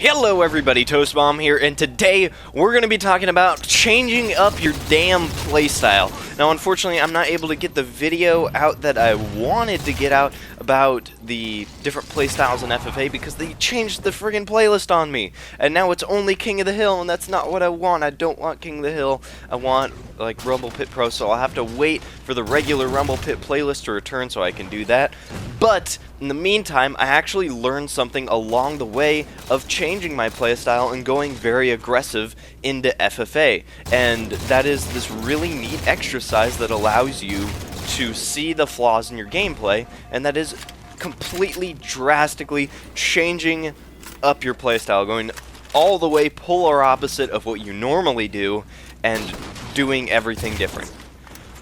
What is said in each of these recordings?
Hello everybody, Toastbomb here, and today we're going to be talking about changing up your damn playstyle. Now unfortunately I'm not able to get the video out that I wanted to get out about the different playstyles in FFA because they changed the friggin' playlist on me. And now it's only King of the Hill, and that's not what I want. I don't want King of the Hill. I want like Rumble Pit Pro, so I'll have to wait for the regular Rumble Pit playlist to return so I can do that. But in the meantime, I actually learned something along the way of changing my playstyle and going very aggressive into FFA. And that is this really neat exercise that allows you to see the flaws in your gameplay, and that is completely drastically changing up your playstyle, going all the way polar opposite of what you normally do and doing everything different.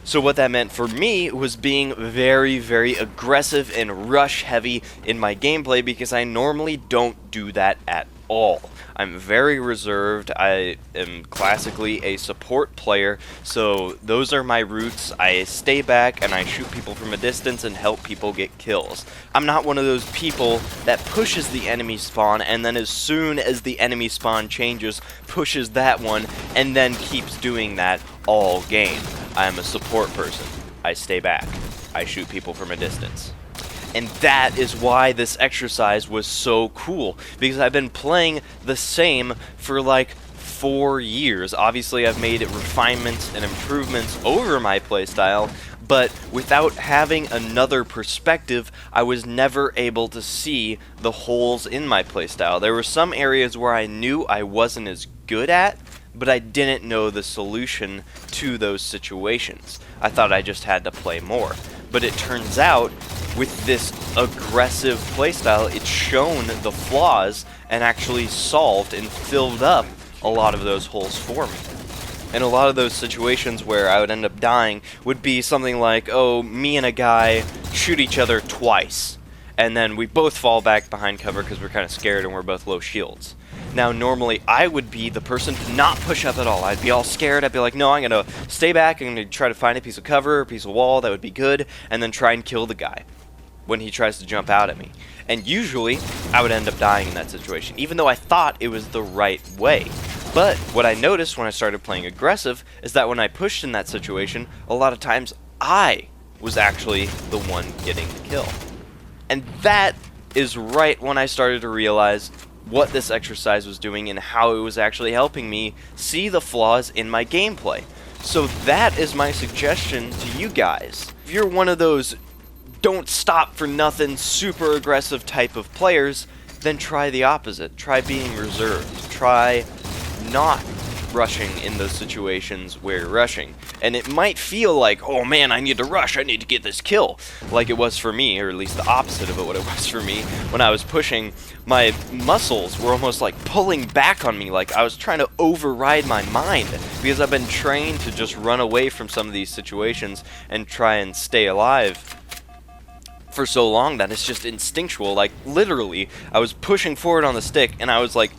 So what that meant for me was being very, very aggressive and rush heavy in my gameplay because I normally don't do that at all. I'm very reserved. I am classically a support player, so those are my roots. I stay back and I shoot people from a distance and help people get kills. I'm not one of those people that pushes the enemy spawn and then as soon as the enemy spawn changes, pushes that one and then keeps doing that all game. I am a support person. I stay back. I shoot people from a distance. And that is why this exercise was so cool, because I've been playing the same for like 4 years. Obviously I've made refinements and improvements over my playstyle, but without having another perspective, I was never able to see the holes in my playstyle. There were some areas where I knew I wasn't as good at, but I didn't know the solution to those situations. I thought I just had to play more. But it turns out, with this aggressive playstyle, it's shown the flaws and actually solved and filled up a lot of those holes for me. And a lot of those situations where I would end up dying would be something like, oh, me and a guy shoot each other twice, and then we both fall back behind cover because we're kind of scared and we're both low shields. Now, normally, I would be the person to not push up at all. I'd be all scared. I'd be like, no, I'm going to stay back. I'm going to try to find a piece of cover, a piece of wall that would be good, and then try and kill the guy when he tries to jump out at me. And usually, I would end up dying in that situation, even though I thought it was the right way. But what I noticed when I started playing aggressive is that when I pushed in that situation, a lot of times I was actually the one getting the kill. And that is right when I started to realize what this exercise was doing and how it was actually helping me see the flaws in my gameplay. So that is my suggestion to you guys. If you're one of those don't stop for nothing super aggressive type of players, then try the opposite. Try being reserved. Try not rushing in those situations where you're rushing. And it might feel like, oh man, I need to rush, I need to get this kill, like it was for me, or at least the opposite of what it was for me. When I was pushing, my muscles were almost like pulling back on me, like I was trying to override my mind, because I've been trained to just run away from some of these situations and try and stay alive for so long that it's just instinctual. Like literally, I was pushing forward on the stick and I was like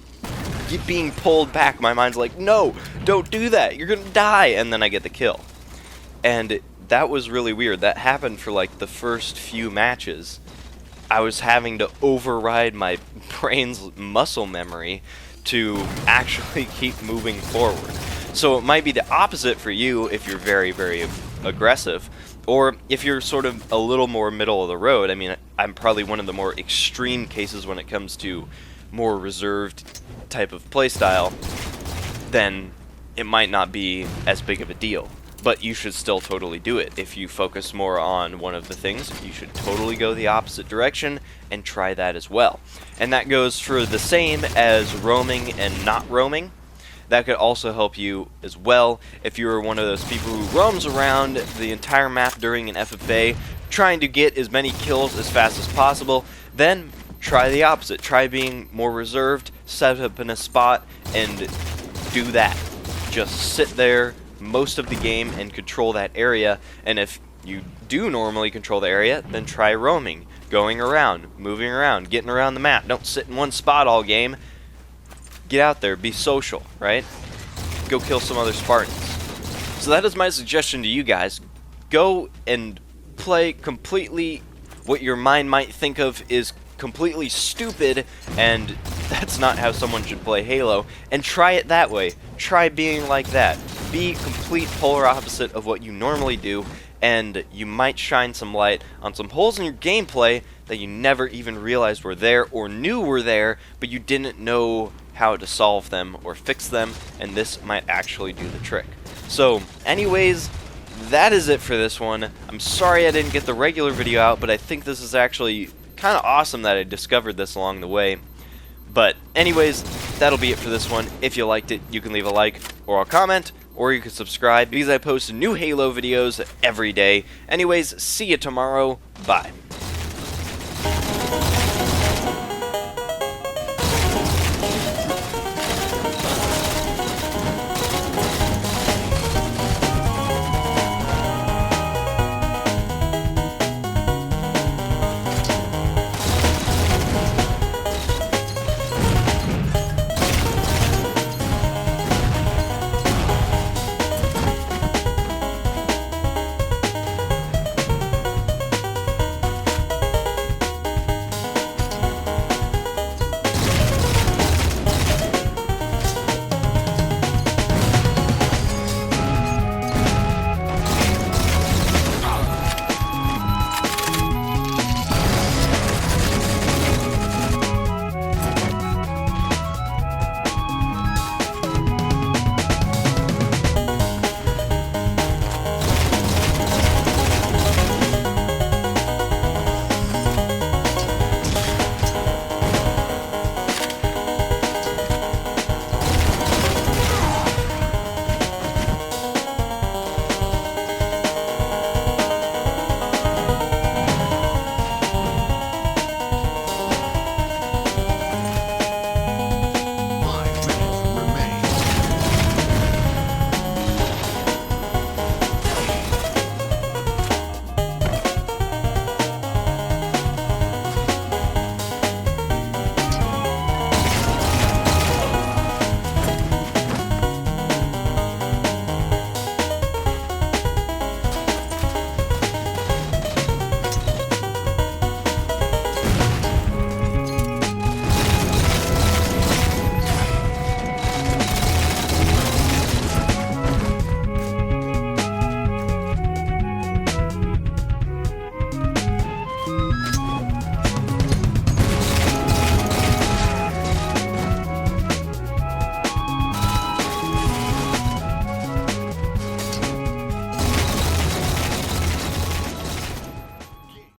being pulled back. My mind's like, no, don't do that, you're gonna die, and then I get the kill. And that was really weird. That happened for like the first few matches. I was having to override my brain's muscle memory to actually keep moving forward. So it might be the opposite for you if you're very, very aggressive, or if you're sort of a little more middle of the road. I mean, I'm probably one of the more extreme cases when it comes to more reserved type of playstyle, then it might not be as big of a deal. But you should still totally do it. If you focus more on one of the things, you should totally go the opposite direction and try that as well. And that goes for the same as roaming and not roaming. That could also help you as well if you're one of those people who roams around the entire map during an FFA trying to get as many kills as fast as possible. Then try the opposite. Try being more reserved, set up in a spot, and do that. Just sit there most of the game and control that area. And if you do normally control the area, then try roaming, going around, moving around, getting around the map. Don't sit in one spot all game. Get out there, be social, right? Go kill some other Spartans. So that is my suggestion to you guys. Go and play completely what your mind might think of is completely stupid and that's not how someone should play Halo, and try it that way. Try being like that. Be complete polar opposite of what you normally do, and you might shine some light on some holes in your gameplay that you never even realized were there or knew were there, but you didn't know how to solve them or fix them, and this might actually do the trick. So, anyways, that is it for this one. I'm sorry I didn't get the regular video out, but I think this is actually kind of awesome that I discovered this along the way. But anyways, that'll be it for this one. If you liked it, you can leave a like or a comment, or you can subscribe because I post new Halo videos every day. Anyways, see you tomorrow. Bye.